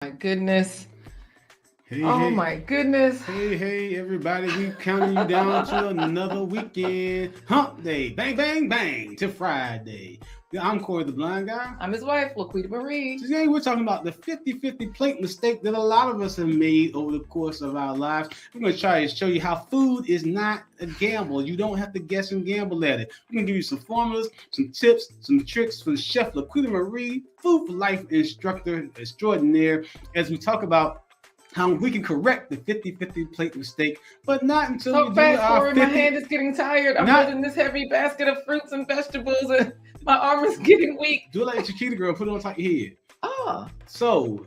My goodness. Hey, Oh hey, my goodness. hey, everybody. We counting you down to another weekend. Hump day. Bang, bang, bang to Friday. Yeah, I'm Corey the Blind Guy. I'm his wife, Laquita Marie. Today we're talking about the 50-50 plate mistake that a lot of us have made over the course of our lives. We're going to try to show you how food is not a gamble. You don't have to guess and gamble at it. We're going to give you some formulas, some tips, some tricks from Chef Laquita Marie, food for life instructor extraordinaire, as we talk about how we can correct the 50-50 plate mistake, but not until So we do fast, our Corey. 50. My hand is getting tired. I'm Not holding this heavy basket of fruits and vegetables, and my arm is getting weak. do it like a Chiquita girl, put it on top of your head. Ah, So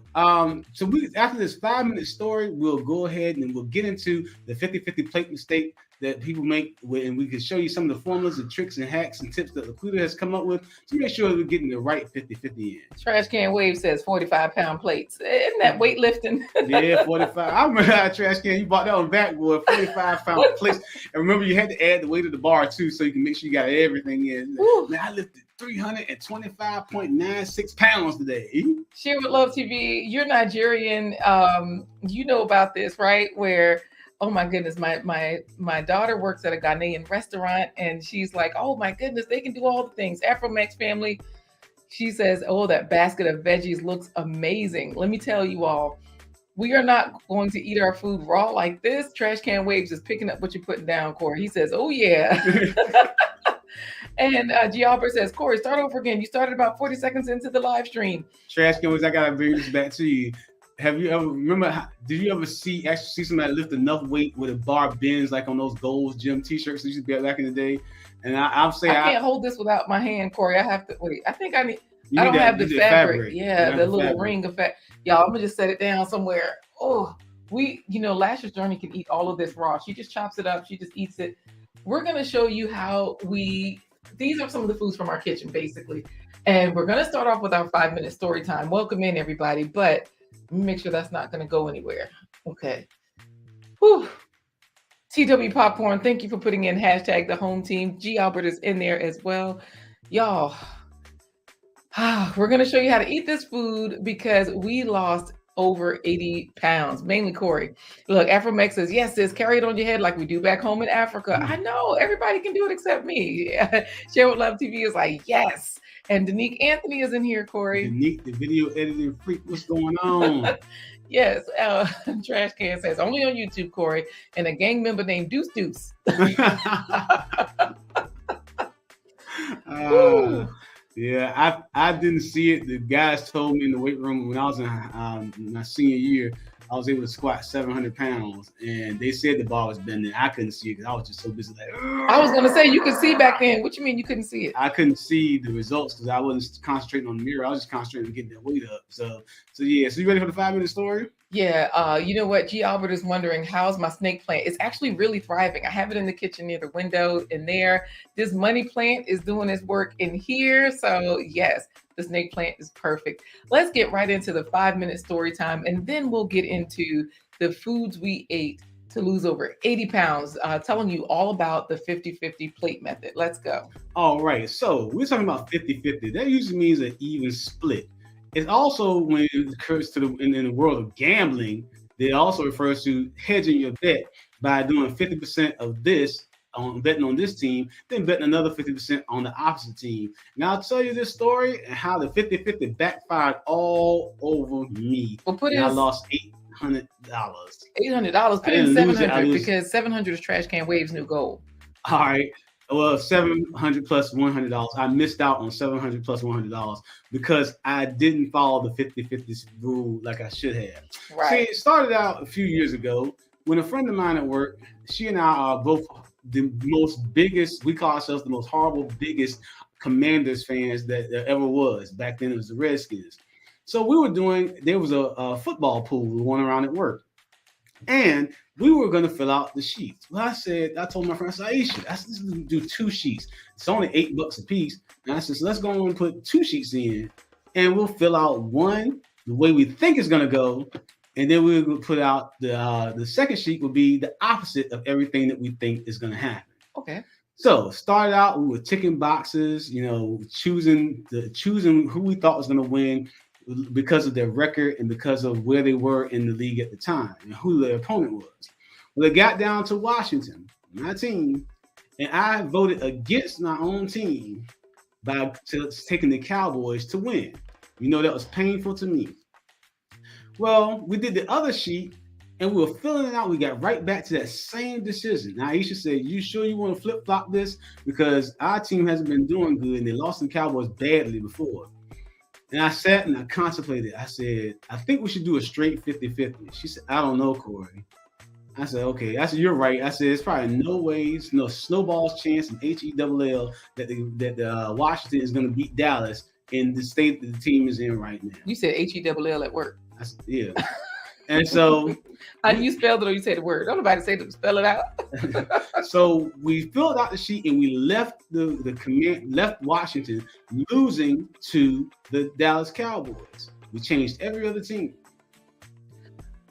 we after this 5 minute story, we'll go ahead and we'll get into the 50-50 plate mistake that people make, and we can show you some of the formulas and tricks and hacks and tips that Laquita has come up with to make sure we're getting the right 50-50 in. Trash Can Wave says 45-pound plates. Isn't that weightlifting? Yeah, 45. I remember that trash can. You bought that on backboard, 45-pound plates. And remember, you had to add the weight of the bar too, so you can make sure you got everything in. Woo. Man, I lifted 325.96 pounds today. Share with Love TV. You're Nigerian. You know about this, right? Where, oh my goodness, my daughter works at a Ghanaian restaurant, and she's like, oh my goodness, they can do all the things. Afro-Mex family. She says, oh, that basket of veggies looks amazing. Let me tell you all, we are not going to eat our food raw like this. Trash Can Waves is picking up what you're putting down, Corey. He says, oh yeah. And G. Albert says, Corey, start over again. You started about 40 seconds into the live stream. Trash can, I gotta bring this back to you. Have you ever did you ever see somebody lift enough weight with a bar bends like on those Gold's Gym t-shirts that used to be back in the day? And I'm saying I can't hold this without my hand, Corey. I have to wait. I think I need. I don't that, have the fabric. Yeah, the little fabric. ring effect. Y'all, I'm gonna just set it down somewhere. Oh, Lashes Journey can eat all of this raw. She just chops it up. She just eats it. We're gonna show you how these are some of the foods from our kitchen, basically. And we're gonna start off with our 5-minute story time. Welcome in, everybody. But let me make sure that's not gonna go anywhere. Okay. Whew. TW Popcorn, thank you for putting in hashtag the home team. G. Albert is in there as well. Y'all, we're going to show you how to eat this food because we lost over 80 pounds, mainly Corey. Look, Afromex says, yes, sis, carry it on your head like we do back home in Africa. I know, everybody can do it except me. Share with Love TV is like, yes. And Danique Anthony is in here, Corey. Danique, the video editing freak, what's going on? Yes, Trash Can says, only on YouTube, Corey, and a gang member named Deuce Deuce. Yeah, I didn't see it. The guys told me in the weight room when I was in my senior year, I was able to squat 700 pounds, and they said the bar was bending. I couldn't see it because I was just so busy. Like, I was going to say, you could see back then. What you mean you couldn't see it? I couldn't see the results because I wasn't concentrating on the mirror. I was just concentrating on getting that weight up. So yeah. So you ready for the 5-minute story? Yeah. You know what? G. Albert is wondering, how's my snake plant? It's actually really thriving. I have it in the kitchen near the window in there. This money plant is doing its work in here. So yes, the snake plant is perfect. Let's get right into the 5-minute story time, and then we'll get into the foods we ate to lose over 80 pounds, telling you all about the 50-50 plate method. Let's go. All right. So we're talking about 50-50. That usually means an even split. It's also, when it occurs in the world of gambling, it also refers to hedging your bet by doing 50% of this on betting on this team, then betting another 50% on the opposite team. Now I'll tell you this story and how the 50-50 backfired all over me. Well, I lost $800. $800. Put in $700 because $700 is Trash Can Waves' new goal. All right. Well, $700 plus $100. I missed out on $700 plus $100 because I didn't follow the 50-50 rule like I should have. Right. See, it started out a few years ago when a friend of mine at work, she and I are both the we call ourselves the most horrible, biggest Commanders fans that there ever was. Back then it was the Redskins. So there was a football pool going around at work. And we were going to fill out the sheets. Well, I told my friend, Aisha, let's do 2 sheets. It's only $8 a piece. And I said, so let's go and put 2 sheets in, and we'll fill out one the way we think it's going to go. And then we'll put out the second sheet will be the opposite of everything that we think is going to happen. Okay. So started out, we were ticking boxes, choosing who we thought was going to win. because of their record and because of where they were in the league at the time and who their opponent was. Well, it got down to Washington, my team, and I voted against my own team by taking the Cowboys to win. You know, that was painful to me. Well, we did the other sheet and we were filling it out. We got right back to that same decision. Now, Aisha said, you sure you want to flip-flop this? Because our team hasn't been doing good and they lost the Cowboys badly before. And I sat and I contemplated. I said, I think we should do a straight 50-50. She said, I don't know, Corey. I said, okay. I said, you're right. I said, it's probably no ways, no snowball's chance in HELL that Washington is going to beat Dallas in the state that the team is in right now. You said HELL at work. I said, yeah. And so how do you spell it or you say the word? Don't nobody say to spell it out. So we filled out the sheet and we left left Washington losing to the Dallas Cowboys. We changed every other team.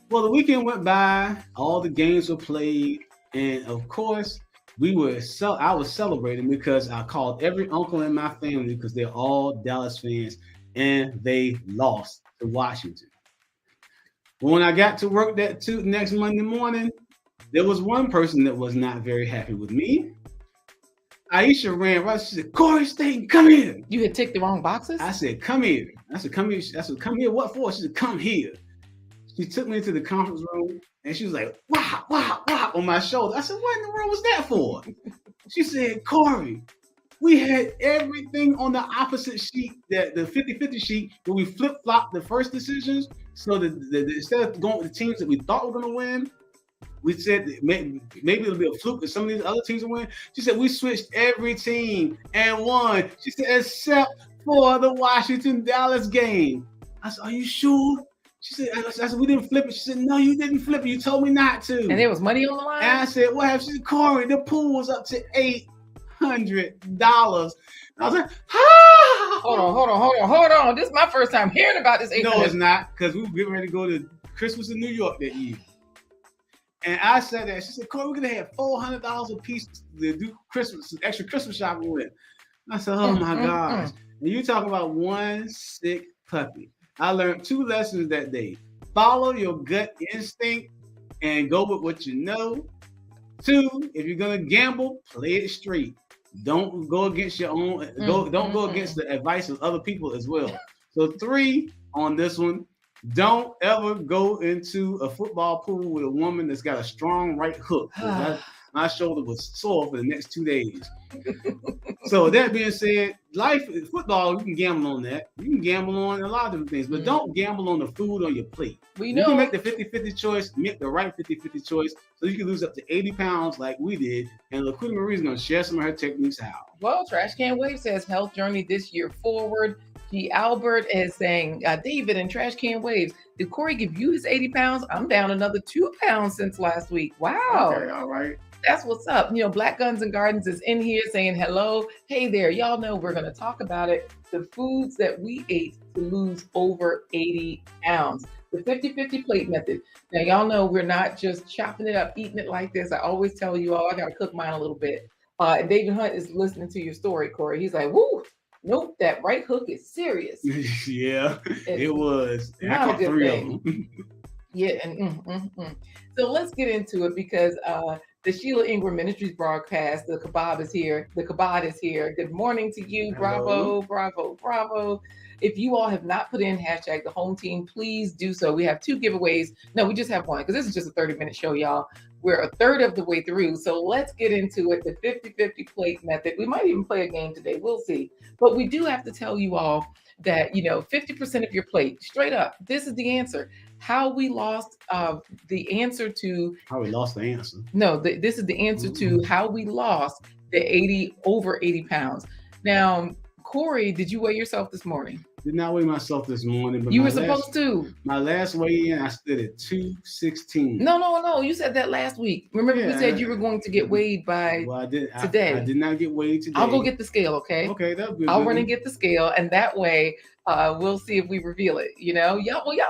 Well, the weekend went by, all the games were played, and of course, I was celebrating because I called every uncle in my family because they're all Dallas fans, and they lost to Washington. But when I got to work that next Monday morning, there was one person that was not very happy with me. Aisha ran right. She said, Corey Staten, come here. You had ticked the wrong boxes? I said, come here. I said, come here. I said, come here. What for? She said, come here. She took me into the conference room and she was like, wow, wow, wow, on my shoulder. I said, what in the world was that for? She said, Corey, we had everything on the opposite sheet, the 50-50 sheet, where we flip-flopped the first decisions. So instead of going with the teams that we thought were going to win, we said maybe it'll be a fluke that some of these other teams will win. She said, we switched every team and won. She said, except for the Washington-Dallas game. I said, are you sure? She said, I said, we didn't flip it. She said, no, you didn't flip it. You told me not to. And there was money on the line? And I said, what happened? She said, Corey, the pool was up to $800. I was like, ah! Hold on. This is my first time hearing about this $800. No, it's not, because we were getting ready to go to Christmas in New York that year. And I said that. She said, Corey, we're going to have $400 a piece to do extra Christmas shopping with. I said, oh my gosh. And you talk about one sick puppy. I learned 2 lessons that day. Follow your gut instinct and go with what you know. 2, if you're gonna gamble, play it straight. Don't go against your own. Don't go against the advice of other people as well. So 3 on this one. Don't ever go into a football pool with a woman that's got a strong right hook. My shoulder was sore for the next 2 days. So that being said, football, you can gamble on that. You can gamble on a lot of different things, but don't gamble on the food on your plate. You can make the 50-50 choice, make the right 50-50 choice, so you can lose up to 80 pounds like we did. And LaQuita Marie's going to share some of her techniques how. Well, Trash Can Wave says health journey this year forward. G. Albert is saying, David and Trash Can Waves, did Corey give you his 80 pounds? I'm down another 2 pounds since last week. Wow. Okay, all right. That's what's up. You know, Black Guns and Gardens is in here saying hello. Hey there. Y'all know we're going to talk about it. The foods that we ate to lose over 80 pounds. The 50-50 plate method. Now, y'all know we're not just chopping it up, eating it like this. I always tell you all, I got to cook mine a little bit. And David Hunt is listening to your story, Corey. He's like, woo, nope, that right hook is serious. Yeah, it was. I caught 3 of them. Yeah, and So let's get into it because the Sheila Ingram Ministries broadcast, the kebab is here. The kebab is here. Good morning to you. Bravo, bravo, bravo. If you all have not put in hashtag the home team, please do so. We have 2 giveaways. No, we just have 1 because this is just a 30-minute show, y'all. We're a third of the way through. So let's get into it. The 50-50 plate method. We might even play a game today. We'll see. But we do have to tell you all that, 50% of your plate, straight up, this is the answer. How we lost the answer to... How we lost the answer. No, this is the answer to how we lost the over 80 pounds. Now, Corey, did you weigh yourself this morning? Did not weigh myself this morning. But you were supposed to. My last weigh-in, I stood at 216. No. You said that last week. Remember, you said you were going to get weighed by today. I did not get weighed today. I'll go get the scale, okay? Okay, that'll be good. I'll run and get the scale, and that way we'll see if we reveal it. Y'all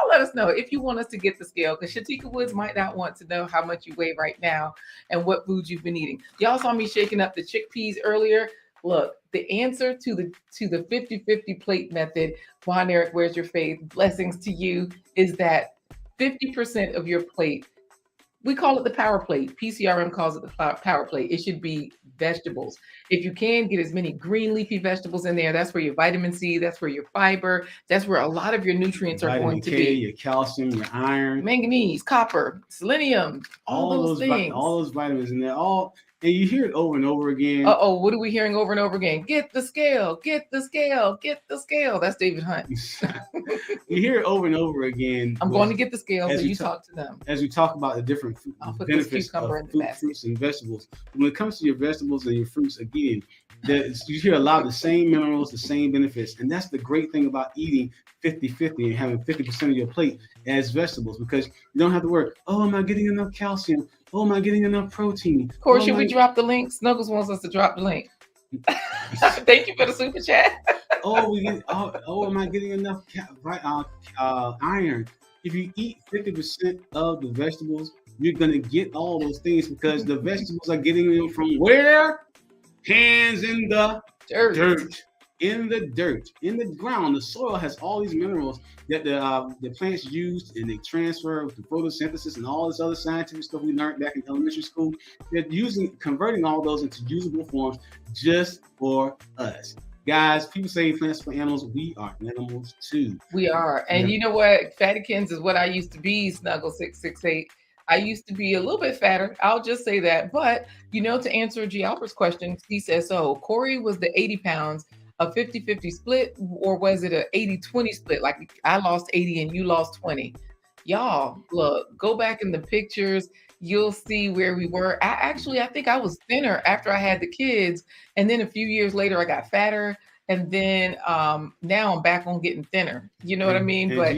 let us know if you want us to get the scale, because Shatika Woods might not want to know how much you weigh right now and what foods you've been eating. Y'all saw me shaking up the chickpeas earlier. Look, the answer to the 50-50 plate method, Juan Eric, where's your faith? Blessings to you, is that 50% of your plate, we call it the power plate. PCRM calls it the power plate. It should be vegetables. If you can get as many green leafy vegetables in there, that's where your vitamin C, that's where your fiber, that's where a lot of your nutrients are Vitamin going to K, be. your calcium, your iron, Manganese, copper, selenium, all those things. all those vitamins in there. And you hear it over and over again. Uh-oh, what are we hearing over and over again? Get the scale, get the scale, get the scale. That's David Hunt. You hear it over and over again. I'm going to get the scale, so you talk to them. As we talk about the different benefits of fruits and vegetables. When it comes to your vegetables and your fruits, again, you hear a lot of the same minerals, the same benefits. And that's the great thing about eating 50-50 and having 50% of your plate as vegetables, because you don't have to worry, oh, am I getting enough calcium? Oh, am I getting enough protein? Corey, should we drop the link? Snuggles wants us to drop the link. Thank you for the super chat. Am I getting enough iron? If you eat 50% of the vegetables, you're gonna get all those things, because the vegetables are getting them from where? Hands in the dirt. In the dirt, in the ground. The soil has all these minerals that the plants use, and they transfer to photosynthesis and all this other scientific stuff we learned back in elementary school. They're converting all those into usable forms just for us. Guys, people say plants for animals. We are animals too. We are. And you know what? Fattykins is what I used to be, Snuggle 668. I used to be a little bit fatter. I'll just say that. But, to answer G. Albert's question, he says, so Corey was the 80 pounds, a 50-50 split, or was it a 80-20 split? Like I lost 80 and you lost 20. Y'all, look, go back in the pictures. You'll see where we were. I think I was thinner after I had the kids. And then a few years later, I got fatter. And then now I'm back on getting thinner. You know what I mean? But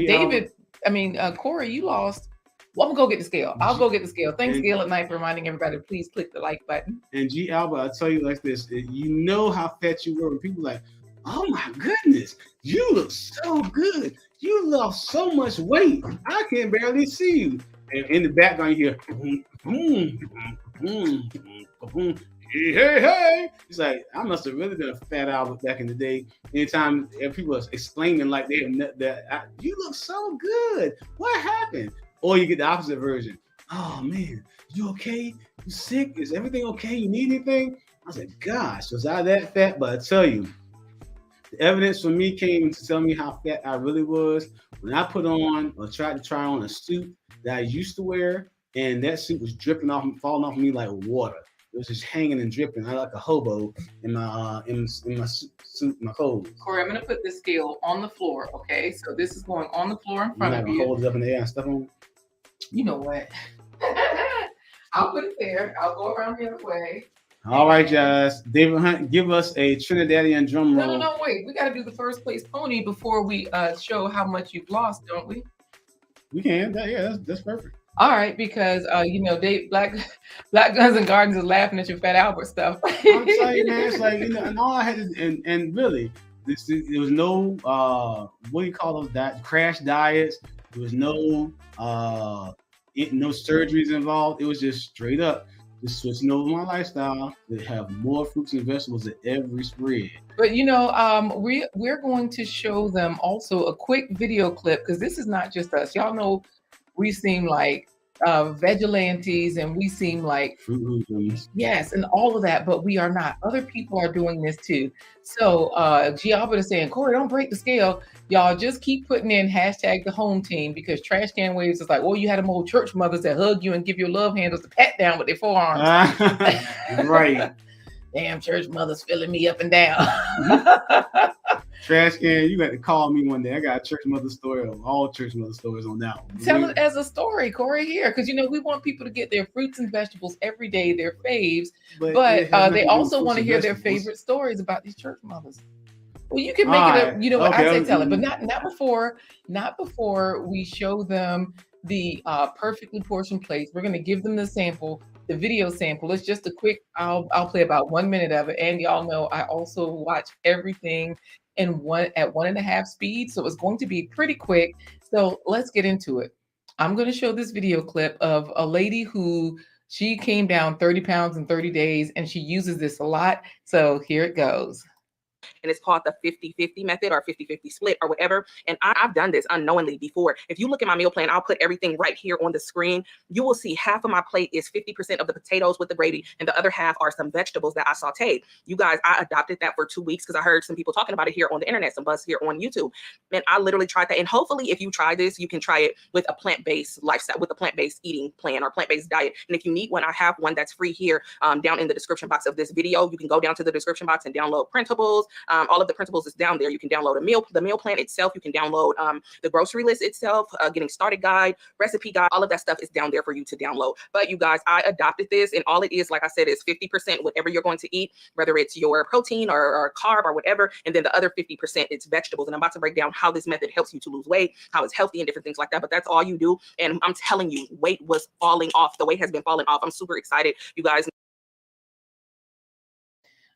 Corey, you lost. Well, I'm going to go get the scale. I'll go get the scale. Thanks, Scale at Night, for reminding everybody to please click the like button. And G. Albert, I'll tell you like this. You know how fat you were when people are like, oh my goodness, you look so good. You lost so much weight. I can barely see you. And in the background, you hear, hey. It's like, I must have really been a fat Albert back in the day. Anytime people are exclaiming like you look so good. What happened? Or you get the opposite version. Oh man, you okay? You sick? Is everything okay? You need anything? I was like, gosh, was I that fat? But I tell you, the evidence for me came to tell me how fat I really was when I put on or tried to try on a suit that I used to wear, and that suit was dripping off, falling off of me like water. It was just hanging and dripping. I like a hobo in my suit, my clothes. Corey, I'm gonna put this scale on the floor. Okay, so this is going on the floor in front of you. Hold it up in the air and stuff on. You know what? I'll put it there. I'll go around the other way. All right, guys. David Hunt, give us a Trinidadian drum roll. No, wait. We got to do the first place pony before we show how much you've lost, don't we? We can. That's perfect. All right, because Black Guns and Gardens is laughing at your Fat Albert stuff. I'm telling you, man, it's like, and all I had to, and really, there was no what do you call those crash diets? There was no surgeries involved. It was just straight up just switching over my lifestyle to have more fruits and vegetables at every spread. But we're going to show them also a quick video clip, because this is not just us. Y'all know we seem like vigilantes, and we seem like Fruit Loops. Yes, and all of that, but we are not. Other people are doing this too. So G. Albert is saying, Corey, don't break the scale. Y'all just keep putting in hashtag the home team, because Trash Can Waves is like, oh, you had them old church mothers that hug you and give you love handles to pat down with their forearms. Right. Damn church mothers filling me up and down. Trash Can, you got to call me one day. I got a church mother story, all church mother stories on that one. Tell it as a story, Corey, here, because we want people to get their fruits and vegetables every day, their faves, but they also want to hear their favorite stories about these church mothers. Well, you can make it up. You know what? I say tell it, but not before we show them the perfectly portioned plates. We're going to give them the sample, the video sample. It's just a quick. I'll play about 1 minute of it, and y'all know I also watch everything at 1.5 speed, so it's going to be pretty quick. So let's get into it. I'm going to show this video clip of a lady who She came down 30 pounds in 30 days, and she uses this a lot. So here it goes. And it's called the 50-50 method or 50-50 split or whatever. And I've done this unknowingly before. If you look at my meal plan, I'll put everything right here on the screen. You will see half of my plate is 50% of the potatoes with the gravy, and the other half are some vegetables that I sauteed. You guys, I adopted that for 2 weeks because I heard some people talking about it here on the internet, some buzz here on YouTube. And I literally tried that. And hopefully, if you try this, you can try it with a plant-based lifestyle, with a plant-based eating plan or plant-based diet. And if you need one, I have one that's free here down in the description box of this video. You can go down to the description box and download printables. All of the printables is down there. You can download the meal plan itself. You can download the grocery list itself, getting started guide, recipe guide. All of that stuff is down there for you to download. But you guys, I adopted this, and all it is, like I said, is 50% whatever you're going to eat, whether it's your protein or carb or whatever, and then the other 50% it's vegetables. And I'm about to break down how this method helps you to lose weight, how it's healthy and different things like that. But that's all you do, and I'm telling you, weight was falling off. The weight has been falling off. I'm super excited, you guys.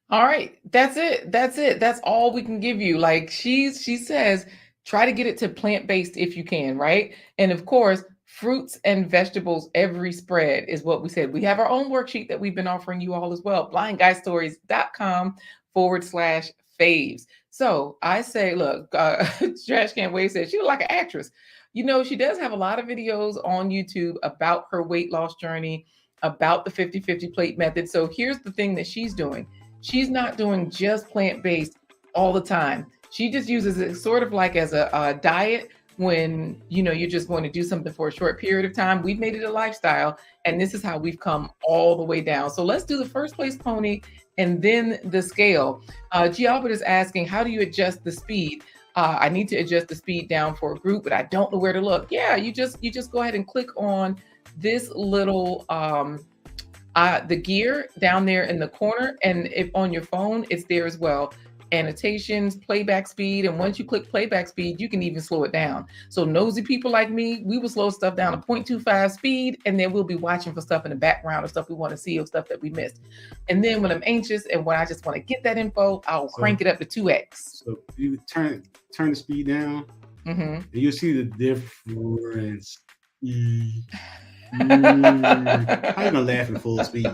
All right, that's it. That's it. That's all we can give you. Like she says, try to get it to plant-based if you can, right? And of course, fruits and vegetables every spread is what we said. We have our own worksheet that we've been offering you all as well. blindguystories.com/faves. So I say, look, Trash Can Wave said she was like an actress. You know, she does have a lot of videos on YouTube about her weight loss journey, about the 50-50 plate method. So here's the thing that she's doing. She's not doing just plant-based all the time. She just uses it sort of like as a diet when, you know, you're just going to do something for a short period of time. We've made it a lifestyle, and this is how we've come all the way down. So let's do the first place pony and then the scale. G. Albert is asking, how do you adjust the speed? I need to adjust the speed down for a group, but I don't know where to look. Yeah, you just go ahead and click on this little the gear down there in the corner, and if on your phone, it's there as well. Annotations, playback speed, and once you click playback speed, you can even slow it down. So nosy people like me, we will slow stuff down to 0.25 speed, and then we'll be watching for stuff in the background or stuff we want to see or stuff that we missed. And then when I'm anxious and when I just want to get that info, I'll crank it up to 2x. So you turn the speed down, and you'll see the difference. How you gonna laugh in full speed?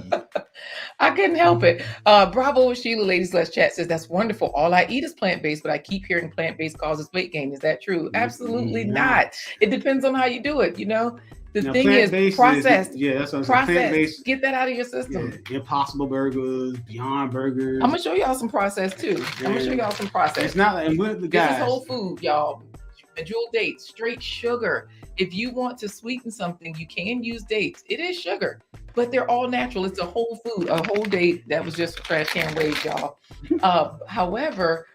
I couldn't help it. Bravo, Sheila, Ladies Let's Chat says, that's wonderful. All I eat is plant-based, but I keep hearing plant-based causes weight gain. Is that true? Absolutely not. It depends on how you do it, you know? The thing is processed. That's what I'm saying. Plant-based. Get that out of your system. Yeah, Impossible Burgers, Beyond Burgers. I'm gonna show y'all some processed too. Yeah. I'm gonna show y'all some processed. It's not, and with the guys. This is whole food, y'all. Jewel dates, straight sugar. If you want to sweeten something, you can use dates. It is sugar, but they're all natural. It's a whole food, a whole date. That was just Trash Can Wave, y'all. However,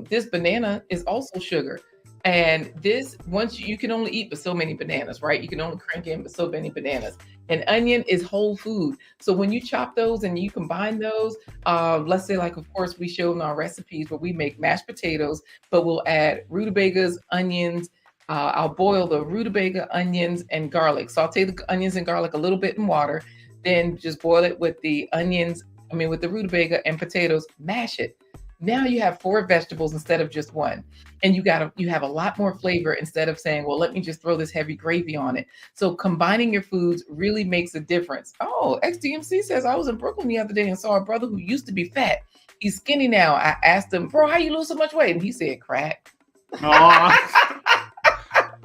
this banana is also sugar. And this, once you can only eat but so many bananas, right? You can only crank in but so many bananas. An onion is whole food. So when you chop those and you combine those, let's say, like, of course, we showed in our recipes where we make mashed potatoes, but we'll add rutabagas, onions. I'll boil the rutabaga, onions, and garlic. Saute the onions and garlic a little bit in water, then just boil it with the with the rutabaga and potatoes, mash it. Now you have 4 vegetables instead of just 1. And you have a lot more flavor instead of saying, well, let me just throw this heavy gravy on it. So combining your foods really makes a difference. Oh, XDMC says, I was in Brooklyn the other day and saw a brother who used to be fat. He's skinny now. I asked him, bro, how you lose so much weight? And he said, crack.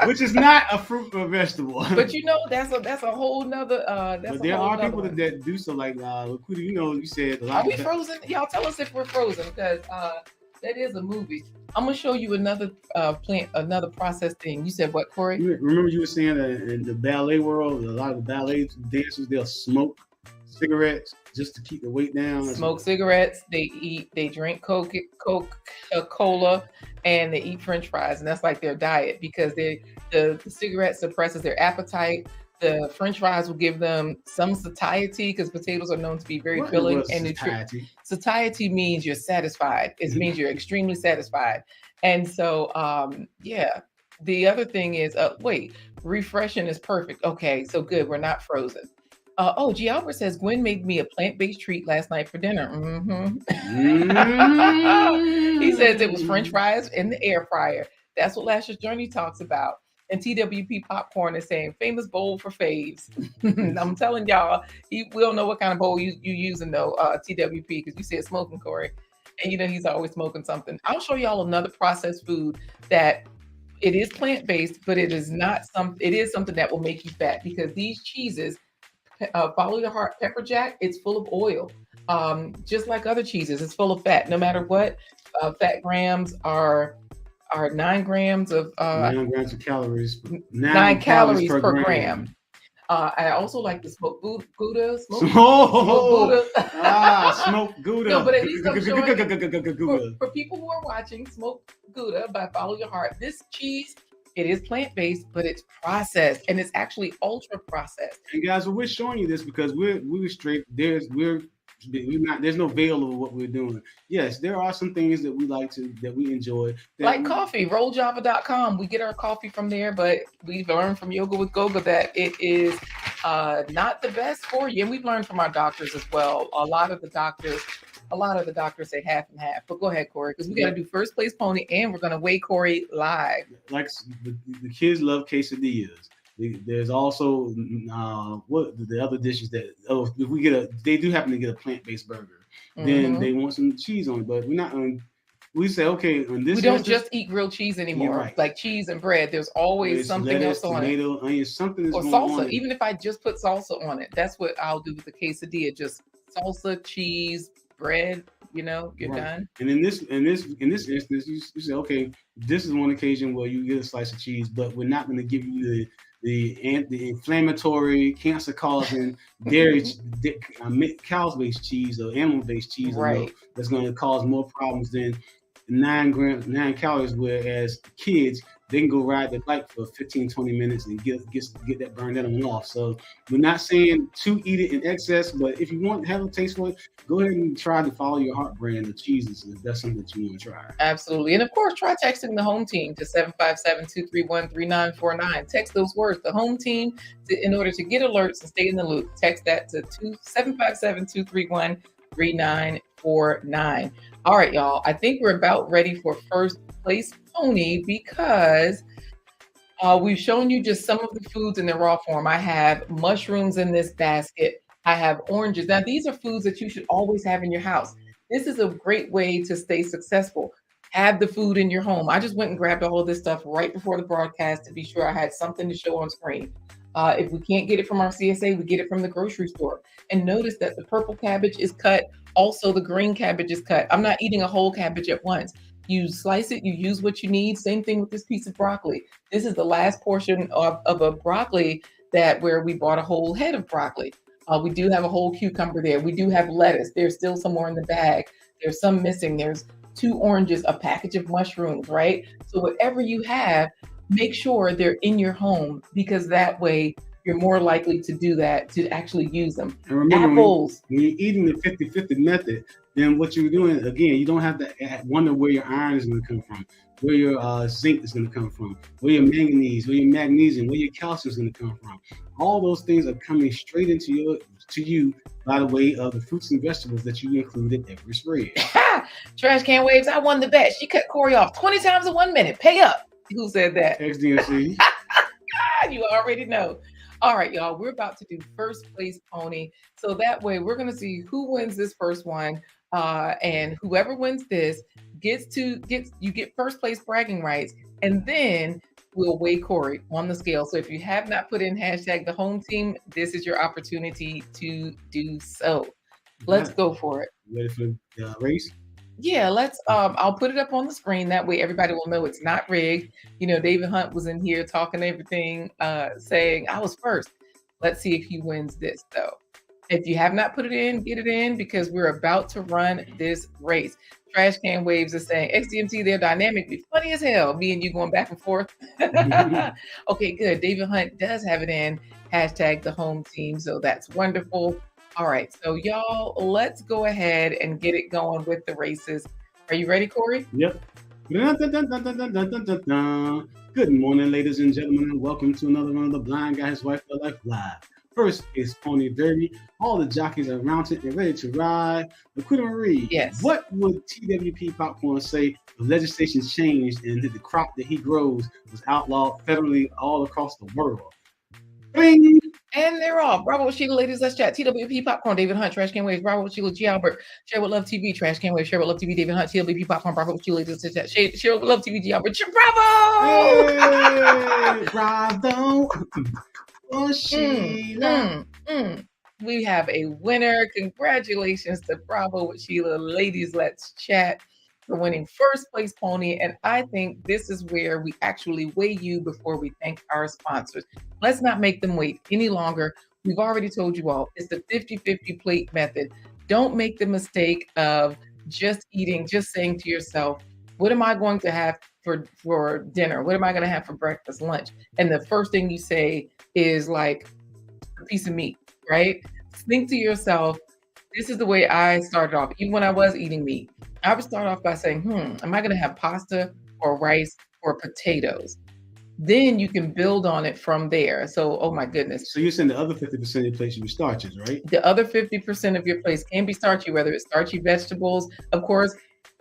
Which is not a fruit or vegetable. But you know, that's a whole nother. But there are people that do so, like Laquita, you know, you said a lot. Are we frozen? Y'all tell us if we're frozen, because that is a movie. I'm gonna show you another another process thing. You said what, Corey? Remember you were saying that in the ballet world, a lot of the ballet dancers, they'll smoke cigarettes just to keep the weight down. Smoke cigarettes, they drink Coca-Cola, and they eat French fries, and that's like their diet, because the cigarette suppresses their appetite. The French fries will give them some satiety, because potatoes are known to be very filling and nutritious. Satiety means you're satisfied. It means you're extremely satisfied. And so, the other thing is, refreshing is perfect. Okay, so good. We're not frozen. G. Albert says, Gwen made me a plant-based treat last night for dinner. He says it was French fries in the air fryer. That's what Lashes Journey talks about. And TWP Popcorn is saying famous bowl for faves. I'm telling y'all, we don't know what kind of bowl you using though, TWP, because you said smoking, Corey. And you know he's always smoking something. I'll show y'all another processed food that it is plant-based, but it is something that will make you fat, because these cheeses, follow your heart, pepper jack, it's full of oil. Just like other cheeses, it's full of fat. No matter what, fat grams are 9 grams of 9 grams of calories. 9 calories per gram. I also like the smoked Gouda. Smoked Gouda. Smoked Gouda. No, but at least I'm showing for people who are watching, smoked Gouda by Follow Your Heart. This cheese, it is plant-based, but it's processed, and it's actually ultra processed. And guys, we're showing you this because we're straight. There's no veil over what we're doing. Yes, there are some things that we enjoy. Like coffee, rolljava.com. We get our coffee from there, but we've learned from Yoga with Goga that it is not the best for you. And we've learned from our doctors as well. A lot of the doctors say half and half. But go ahead, Corey, because we got to do first place pony, and we're going to weigh Corey live. Like the kids love quesadillas. There's also what the other dishes that if they do happen to get a plant-based burger, then they want some cheese on it. But we're not on. We say okay on this. We don't just eat grilled cheese anymore. Right. Like cheese and bread, there's always something else on tomato, it. Onion, something is or going salsa. on. Even if I just put salsa on it, that's what I'll do with the quesadilla. Just salsa, cheese, bread. You're done. And in this instance, you say, okay, this is one occasion where you get a slice of cheese, but we're not going to give you the inflammatory, cancer-causing dairy, cow-based cheese or animal-based cheese, right, that's going to cause more problems than 9 calories. Whereas kids, they can go ride their bike for 15-20 minutes and get that burned out and off. So we're not saying to eat it in excess, but if you want to have a taste for it, go ahead and try to Follow Your Heart brand of cheeses if that's something that you want to try. Absolutely. And of course, try texting the home team to 757-231-3949. Text those words, the home team, in order to get alerts and stay in the loop. Text that to 757-231-3949. All right, y'all. I think we're about ready for first place pony, because we've shown you just some of the foods in their raw form. I have mushrooms in this basket. I have oranges. Now, these are foods that you should always have in your house. This is a great way to stay successful. Have the food in your home. I just went and grabbed all of this stuff right before the broadcast to be sure I had something to show on screen. If we can't get it from our CSA, we get it from the grocery store. And notice that the purple cabbage is cut. Also, the green cabbage is cut. I'm not eating a whole cabbage at once. You slice it, you use what you need. Same thing with this piece of broccoli. This is the last portion of a broccoli where we bought a whole head of broccoli. We do have a whole cucumber there. We do have lettuce. There's still some more in the bag. There's some missing. There's 2 oranges, a package of mushrooms, right? So whatever you have, make sure they're in your home, because that way you're more likely to do that, to actually use them. And remember, apples. When you're eating the 50-50 method, then what you're doing, again, you don't have to wonder where your iron is going to come from, where your zinc is going to come from, where your manganese, where your magnesium, where your calcium is going to come from. All those things are coming straight into you by the way of the fruits and vegetables that you include in every spread. Trash Can Waves, I won the bet. She cut Corey off 20 times in 1 minute. Pay up. Who said that? XDMC. You already know. All right, y'all, we're about to do first place pony. So that way we're going to see who wins this first one. And whoever wins this you get first place bragging rights. And then we'll weigh Corey on the scale. So if you have not put in hashtag the home team, this is your opportunity to do so. Let's go for it. Ready for the race? Yeah, let's I'll put it up on the screen. That way everybody will know it's not rigged. David Hunt was in here talking everything, saying I was first. Let's see if he wins this though. If you have not put it in, get it in, because we're about to run this race. Trash Can Waves is saying XDMT, they're dynamic, be funny as hell. Me and you going back and forth. Okay, good. David Hunt does have it in hashtag the home team, so that's wonderful. All right, so y'all, let's go ahead and get it going with the races. Are you ready, Corey? Yep. Good morning, ladies and gentlemen, and welcome to another one of the Blind Guy, His Wife, for Life Live. First is Pony Derby. All the jockeys are mounted and ready to ride. Laquita Marie, Yes. what would TWP Popcorn say if legislation changed and the crop that he grows was outlawed federally all across the world? Bing! And they're off. Bravo with Sheila, ladies, let's chat. TWP Popcorn, David Hunt, Trash Can Waves. Bravo with Sheila, G. Albert. Share with Love TV, Trash Can Waves. Share with Love TV, David Hunt, TWP Popcorn. Bravo with Sheila, ladies, let's chat. Share with Love TV, G. Albert. Bravo! Hey, bravo! Oh, Sheila. We have a winner. Congratulations to Bravo with Sheila, ladies, let's chat, for winning first place pony. And I think this is where we actually weigh you before we thank our sponsors. Let's not make them wait any longer. We've already told you all, it's the 50-50 plate method. Don't make the mistake of just eating, just saying to yourself, what am I going to have for dinner? What am I going to have for breakfast, lunch? And the first thing you say is like a piece of meat, right? Think to yourself, this is the way I started off. Even when I was eating meat, I would start off by saying, am I going to have pasta or rice or potatoes? Then you can build on it from there. So, oh my goodness. So you're saying the other 50% of your plate should be starches, right? The other 50% of your plate can be starchy, whether it's starchy vegetables. Of course,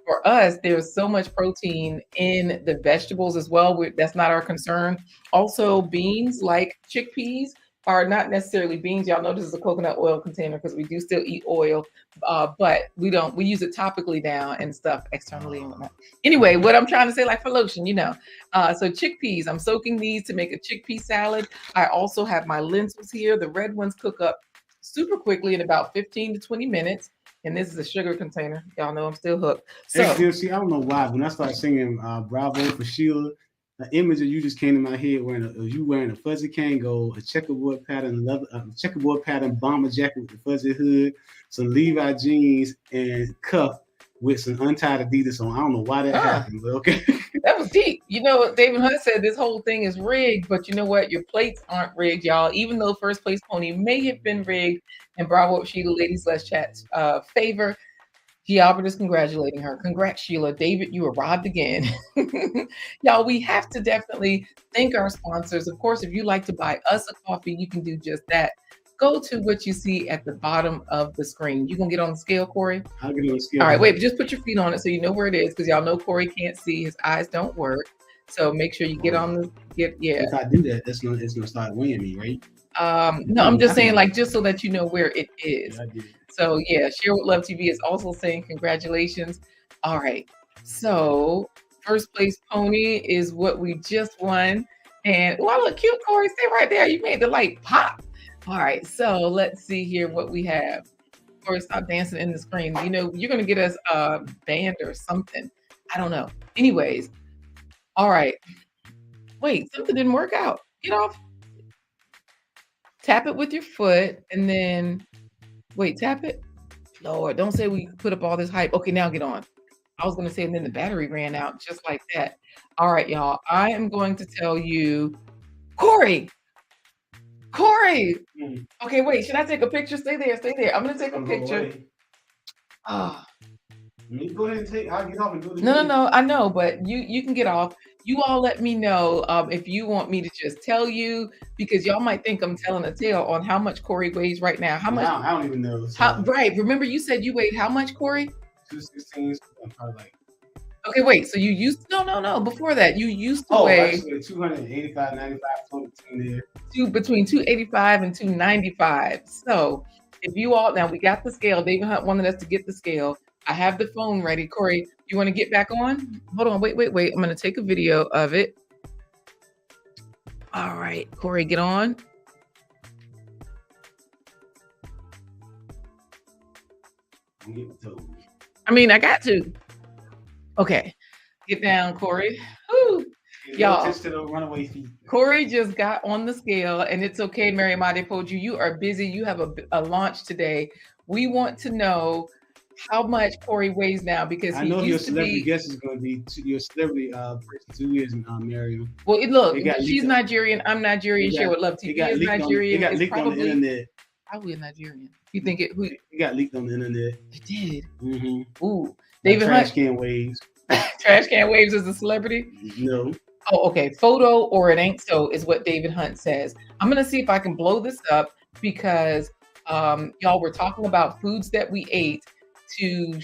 for us, there's so much protein in the vegetables as well. That's not our concern. Also, beans like chickpeas are not necessarily beans. Y'all know this is a coconut oil container because we do still eat oil, but we use it topically now and stuff externally and whatnot. Anyway, what I'm trying to say, like for lotion, so chickpeas, I'm soaking these to make a chickpea salad. I also have my lentils here. The red ones cook up super quickly in about 15 to 20 minutes. And this is a sugar container. Y'all know I'm still hooked. So, hey, see, I don't know why, when I started singing Bravo for Sheila, the image of you just came to my head wearing a fuzzy Kango, a checkerboard pattern bomber jacket with the fuzzy hood, some Levi jeans, and cuff with some untied Adidas on. I don't know why that happened, but okay. That was deep. David Hunt said this whole thing is rigged, but you know what? Your plates aren't rigged, y'all. Even though first place pony may have been rigged, and Bravo Sheila, ladies, let's chat favor. G. Albert is congratulating her. Congrats, Sheila. David, you arrived again. Y'all, we have to definitely thank our sponsors. Of course, if you like to buy us a coffee, you can do just that. Go to what you see at the bottom of the screen. You gonna get on the scale, Corey? I'll get on the scale. All right, wait, just put your feet on it so you know where it is, because y'all know Corey can't see. His eyes don't work. So make sure you get on the If I do that, it's gonna start weighing me, right? No, I'm just saying, like, just so that you know where it is. Yeah, I did. So yeah, Share with Love TV is also saying congratulations. All right, so first place pony is what we just won, and I look cute, Corey. Stay right there. You made the light pop. All right, so let's see here what we have. Corey, stop dancing in the screen. You're gonna get us a band or something. I don't know. Anyways, all right. Wait, something didn't work out. Get off. Tap it with your foot, and then. Wait, tap it. Lord, don't say we put up all this hype. Okay, now get on. I was going to say, and then the battery ran out just like that. All right, y'all. I am going to tell you, Corey. Okay, wait. Should I take a picture? Stay there. I'm going to take a picture. Go ahead and take. I'll get off and do the No. I know, but you can get off. You all let me know if you want me to just tell you, because y'all might think I'm telling a tale on how much Corey weighs right now. How much? I don't even know. So. Right. Remember you said you weighed how much, Corey? 216. I'm probably like. Okay, wait. So you used no. Before that, you used to weigh actually 285, 95, 22 there. Between 285 and 295. So if you all now we got the scale. David Hunt wanted us to get the scale. I have the phone ready. Corey, you want to get back on? Hold on. Wait. I'm going to take a video of it. All right, Corey, get on. I got to. Okay. Get down, Corey. Woo. Y'all, Corey just got on the scale, and it's okay, Mary Made Poju. You are busy. You have a launch today. We want to know how much Corey weighs now, because I know your celebrity guest is going to be your celebrity person 2 years in Miriam. Well, look, she's Nigerian. I'm Nigerian. Share with Love TV is Nigerian. It got leaked on the internet. Probably a Nigerian. You think it? It got leaked on the internet. It did. Mm-hmm. Ooh, David Hunt. Trash Can Waves. Trash Can Waves is a celebrity? No. Oh, okay. Photo or it ain't so is what David Hunt says. I'm gonna see if I can blow this up. because y'all were talking about foods that we ate to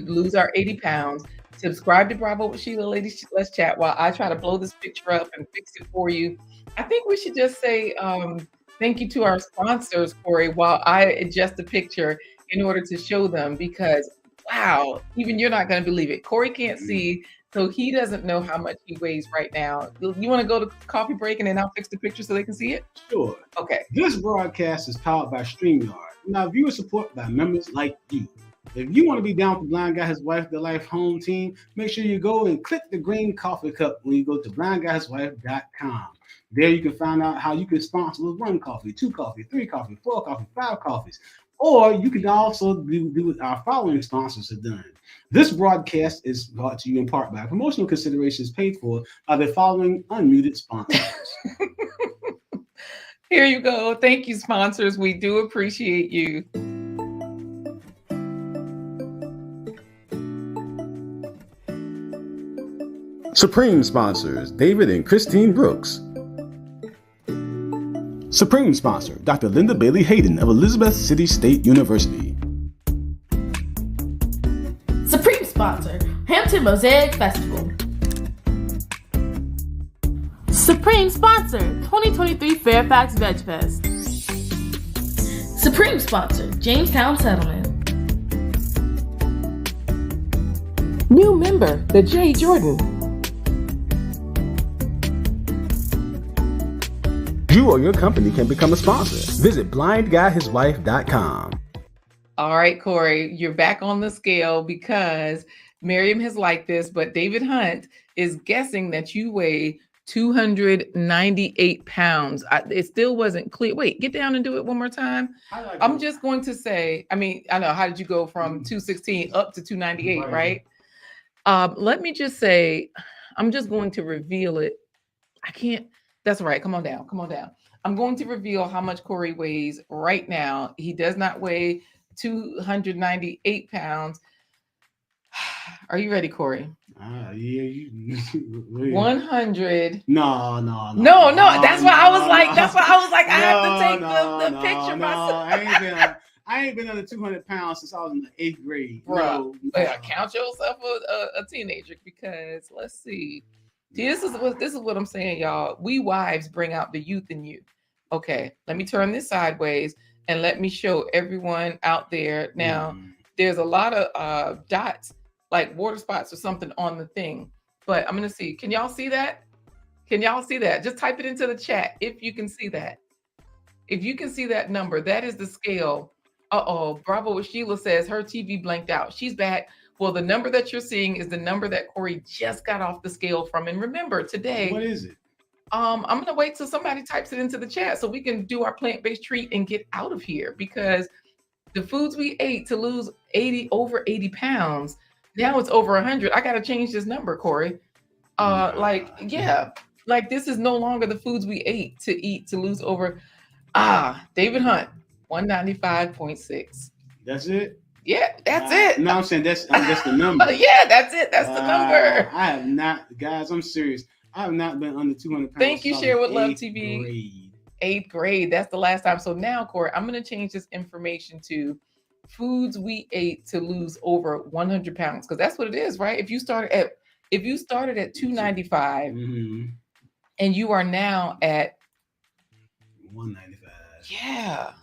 lose our 80 pounds. Subscribe to Bravo with Sheila, ladies. Let's chat while I try to blow this picture up and fix it for you. I think we should just say thank you to our sponsors, Corey, while I adjust the picture in order to show them, because wow, even you're not going to believe it. Corey can't see, so he doesn't know how much he weighs right now. You want to go to coffee break and then I'll fix the picture so they can see it? Sure. Okay. This broadcast is powered by StreamYard. Now, viewer support by members like you. If you want to be down with Blind Guy His Wife, the Life Home Team, make sure you go and click the green coffee cup when you go to blindguyhiswife.com. There you can find out how you can sponsor with 1 coffee, 2 coffee, 3 coffee, 4 coffee, 5 coffees. Or you can also do what our following sponsors have done. This broadcast is brought to you in part by promotional considerations paid for by the following unmuted sponsors. Here you go. Thank you, sponsors. We do appreciate you. Supreme sponsors, David and Christine Brooks. Supreme sponsor, Dr. Linda Bailey Hayden of Elizabeth City State University. Supreme sponsor, Hampton Mosaic Festival. Supreme sponsor, 2023 Fairfax Veg Fest. Supreme sponsor, Jamestown Settlement. New member, the J. Jordan. You or your company can become a sponsor. Visit blindguyhiswife.com. All right, Corey, you're back on the scale because Miriam has liked this, but David Hunt is guessing that you weigh 298 pounds. It still wasn't clear. Wait, get down and do it one more time. I'm just going to say, I know, how did you go from 216 up to 298, right? Let me just say, I'm just going to reveal it. I can't. That's right. Come on down. Come on down. I'm going to reveal how much Corey weighs right now. He does not weigh 298 pounds. Are you ready, Corey? Yeah. 100. No. That's why I was like, I have to take the picture myself. I ain't been under 200 pounds since I was in the 8th grade. Bro, count yourself a teenager, because let's see. This is what I'm saying, y'all. We wives bring out the youth in you. Okay, let me turn this sideways and let me show everyone out there. Now, there's a lot of dots, like water spots or something on the thing. But I'm going to see. Can y'all see that? Can y'all see that? Just type it into the chat if you can see that. If you can see that number, that is the scale. Uh-oh, Bravo with Sheila says her TV blanked out. She's back. Well, the number that you're seeing is the number that Corey just got off the scale from. And remember, today, what is it? I'm going to wait till somebody types it into the chat so we can do our plant-based treat and get out of here, because the foods we ate to lose over 80 pounds, now it's over 100. I got to change this number, Corey. Like this is no longer the foods we ate to lose over. David Hunt, 195.6. That's it? Yeah, that's it. No, I'm saying that's the number. Yeah, that's it. That's the number. I have not, guys, I'm serious. I have not been under 200 pounds. Thank you, Share with Love 8th TV. grade. 8th grade. That's the last time. So now, Corey, I'm going to change this information to foods we ate to lose over 100 pounds, because that's what it is, right? If you started at 295 and you are now at 195. Yeah.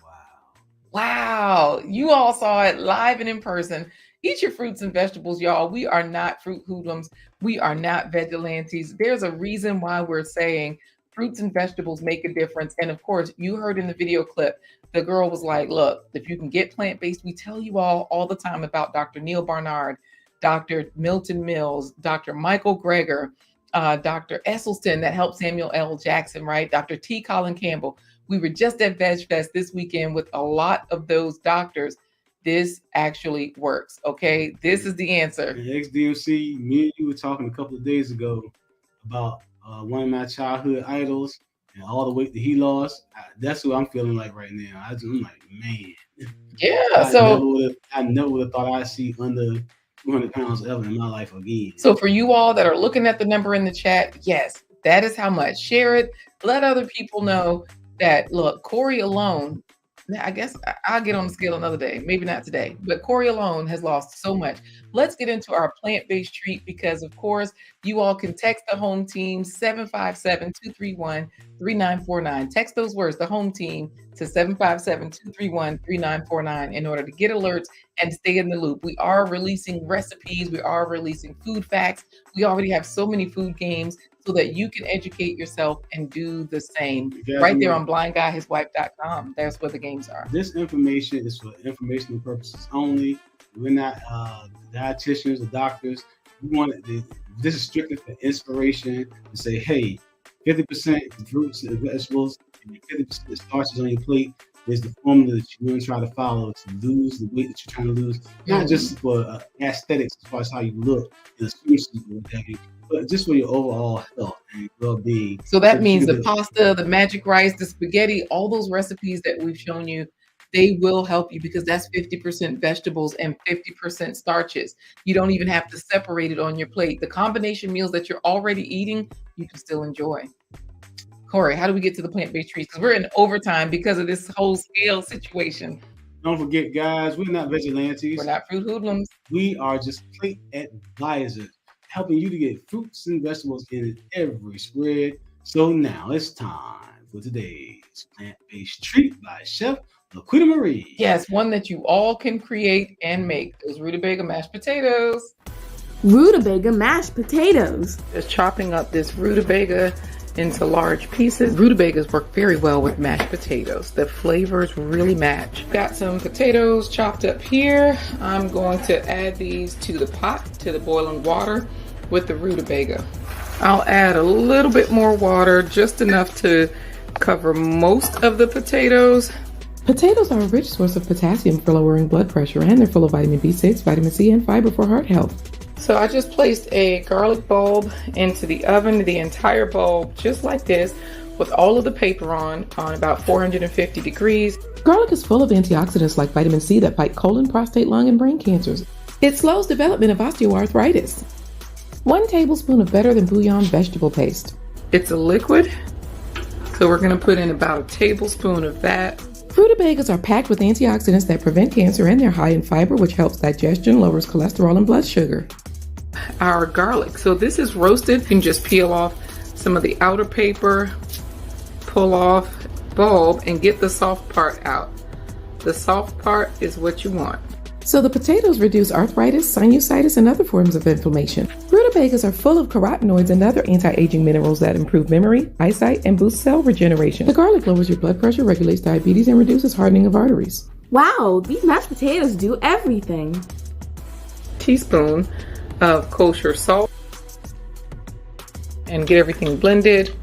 Wow. You all saw it live and in person. Eat your fruits and vegetables, y'all. We are not fruit hoodlums. We are not vigilantes. There's a reason why we're saying fruits and vegetables make a difference. And of course, you heard in the video clip, the girl was like, look, if you can get plant-based, we tell you all the time about Dr. Neil Barnard, Dr. Milton Mills, Dr. Michael Greger, Dr. Esselstyn that helped Samuel L. Jackson, right? Dr. T. Colin Campbell. We were just at Veg Fest this weekend with a lot of those doctors. This actually works, okay? This is the answer. And XDMC, me and you were talking a couple of days ago about one of my childhood idols and all the weight that he lost. That's who I'm feeling like right now. I'm like, man. Yeah, I never would have thought I'd see under 200 pounds ever in my life again. So for you all that are looking at the number in the chat, yes, that is how much. Share it. Let other people know that, look, Corey alone I guess I'll get on the scale another day. Maybe not today. But Corey alone has lost so much. Let's get into our plant-based treat because, of course, you all can text the home team 757-231-3949. Text those words, the home team, to 757-231-3949 in order to get alerts and stay in the loop. We are releasing recipes. We are releasing food facts. We already have so many food games so that you can educate yourself and do the same. Right there on blindguyhiswife.com. That's where the games are. This information is for informational purposes only. We're not dietitians or doctors. This is strictly for inspiration to say, hey, 50% fruits and vegetables and 50% starches on your plate is the formula that you want to try to follow to lose the weight that you're trying to lose. Not just for aesthetics as far as how you look in a swimsuit or whatever, but just for your overall health and well-being. So that means the pasta, the magic rice, the spaghetti, all those recipes that we've shown you, they will help you because that's 50% vegetables and 50% starches. You don't even have to separate it on your plate. The combination meals that you're already eating, you can still enjoy. Corey, how do we get to the plant-based treats? Because we're in overtime because of this whole scale situation. Don't forget, guys, we're not vigilantes. We're not fruit hoodlums. We are just plate advisors, helping you to get fruits and vegetables in every spread. So now it's time for today's plant-based treat by Chef LaQuita Marie. Yes, one that you all can create and make. Those rutabaga mashed potatoes. Rutabaga mashed potatoes. Just chopping up this rutabaga into large pieces. Rutabagas work very well with mashed potatoes. The flavors really match. Got some potatoes chopped up here. I'm going to add these to the pot, to the boiling water with the rutabaga. I'll add a little bit more water, just enough to cover most of the potatoes. Potatoes are a rich source of potassium for lowering blood pressure, and they're full of vitamin B6, vitamin C, and fiber for heart health. So I just placed a garlic bulb into the oven, the entire bulb, just like this, with all of the paper on about 450 degrees. Garlic is full of antioxidants like vitamin C that fight colon, prostate, lung, and brain cancers. It slows development of osteoarthritis. 1 tablespoon of better than bouillon vegetable paste. It's a liquid, so we're gonna put in about a tablespoon of that. Rutabagas are packed with antioxidants that prevent cancer, and they're high in fiber, which helps digestion, lowers cholesterol and blood sugar. Our garlic. So this is roasted. You can just peel off some of the outer paper, pull off bulb, and get the soft part out. The soft part is what you want. So the potatoes reduce arthritis, sinusitis, and other forms of inflammation. Rutabagas are full of carotenoids and other anti-aging minerals that improve memory, eyesight, and boost cell regeneration. The garlic lowers your blood pressure, regulates diabetes, and reduces hardening of arteries. Wow, these mashed potatoes do everything. Teaspoon of kosher salt and get everything blended.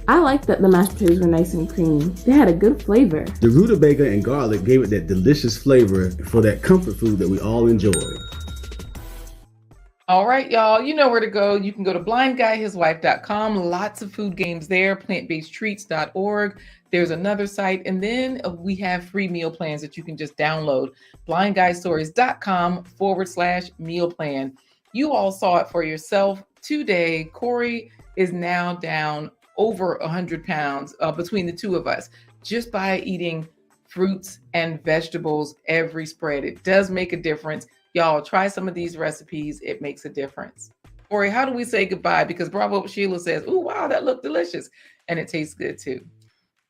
I like that the mashed potatoes were nice and creamy. They had a good flavor. The rutabaga and garlic gave it that delicious flavor for that comfort food that we all enjoy. All right, y'all, you know where to go. You can go to blindguyhiswife.com. Lots of food games there, plantbasedtreats.org. There's another site. And then we have free meal plans that you can just download. blindguystories.com/meal plan. You all saw it for yourself today. Corey is now down over 100 pounds between the two of us, just by eating fruits and vegetables every spread. It does make a difference. Y'all try some of these recipes. It makes a difference. Corey, how do we say goodbye? Because Bravo Sheila says, "Oh, wow, that looked delicious." And it tastes good too.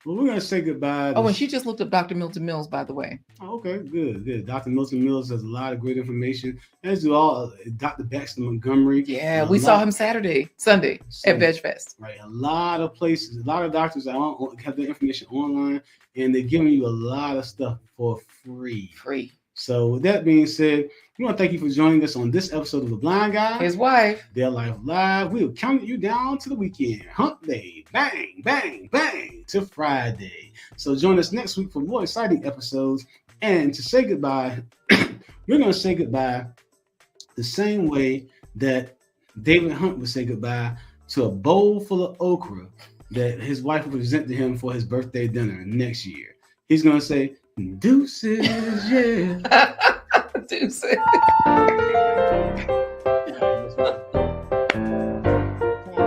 Well, we're going to say goodbye. Oh, and she just looked up Dr. Milton Mills, by the way. Oh, okay, good. Dr. Milton Mills has a lot of great information. As do all Dr. Baxter Montgomery. Yeah, we saw him Sunday at Veg Fest. Right, a lot of places, a lot of doctors have their information online, and they're giving you a lot of stuff for free. So with that being said, we want to thank you for joining us on this episode of The Blind Guy. His wife. Their Life Live. We'll count you down to the weekend. Hump day. Bang, bang, bang to Friday. So join us next week for more exciting episodes. And to say goodbye, we're going to say goodbye the same way that David Hunt would say goodbye to a bowl full of okra that his wife will present to him for his birthday dinner next year. He's going to say, deuces, yeah. Deuces.